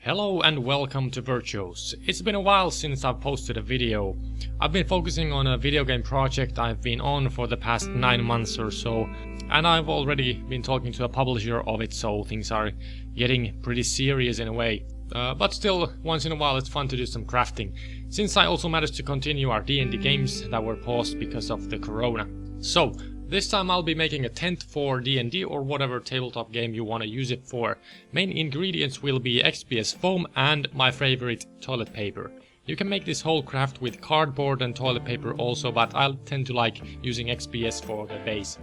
Hello and welcome to Virtuos. It's been a while since I've posted a video. I've been focusing on a video game project I've been on for the past 9 months or so, and I've already been talking to a publisher of it, so things are getting pretty serious in a way. But still, once in a while it's fun to do some crafting, since I also managed to continue our D&D games that were paused because of the corona. So, this time I'll be making a tent for D&D or whatever tabletop game you want to use it for. Main ingredients will be XPS foam and my favorite, toilet paper. You can make this whole craft with cardboard and toilet paper also, but I tend to like using XPS for the base.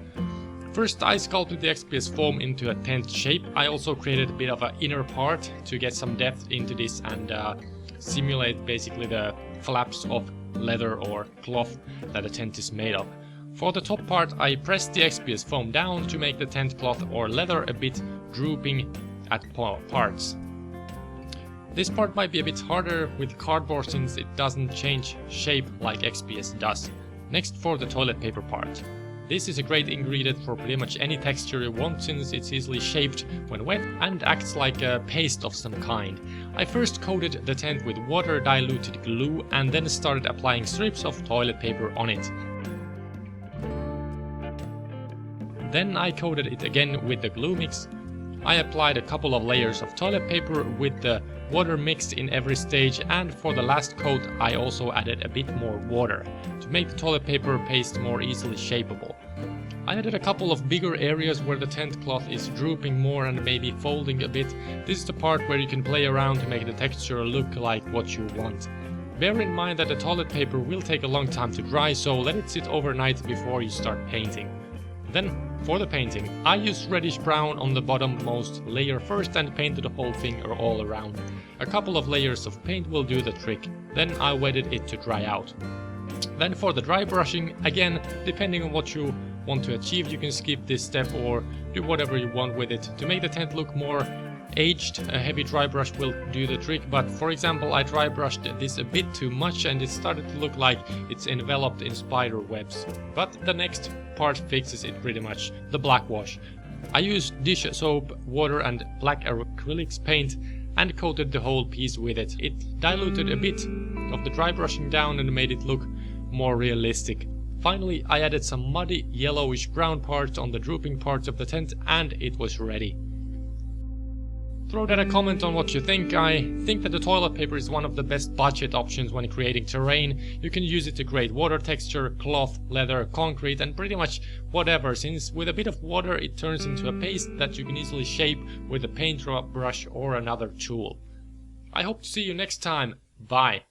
First I sculpted the XPS foam into a tent shape. I also created a bit of an inner part to get some depth into this and simulate basically the flaps of leather or cloth that a tent is made of. For the top part I pressed the XPS foam down to make the tent cloth or leather a bit drooping at parts. This part might be a bit harder with cardboard since it doesn't change shape like XPS does. Next for the toilet paper part. This is a great ingredient for pretty much any texture you want since it's easily shaped when wet and acts like a paste of some kind. I first coated the tent with water diluted glue and then started applying strips of toilet paper on it. Then I coated it again with the glue mix. I applied a couple of layers of toilet paper with the water mixed in every stage, and for the last coat I also added a bit more water to make the toilet paper paste more easily shapeable. I added a couple of bigger areas where the tent cloth is drooping more and maybe folding a bit. This is the part where you can play around to make the texture look like what you want. Bear in mind that the toilet paper will take a long time to dry, so let it sit overnight before you start painting. Then, for the painting, I used reddish brown on the bottommost layer first and painted the whole thing all around. A couple of layers of paint will do the trick. Then I waited it to dry out. Then for the dry brushing, again, depending on what you want to achieve, you can skip this step or do whatever you want with it. To make the tent look more aged, a heavy dry brush will do the trick, but for example I dry brushed this a bit too much and it started to look like it's enveloped in spider webs. But the next part fixes it pretty much, the black wash. I used dish soap, water and black acrylics paint and coated the whole piece with it. It diluted a bit of the dry brushing down and made it look more realistic. Finally I added some muddy yellowish brown parts on the drooping parts of the tent and it was ready. Throw down a comment on what you think. I think that the toilet paper is one of the best budget options when creating terrain. You can use it to create water texture, cloth, leather, concrete and pretty much whatever, since with a bit of water it turns into a paste that you can easily shape with a paint brush or another tool. I hope to see you next time. Bye!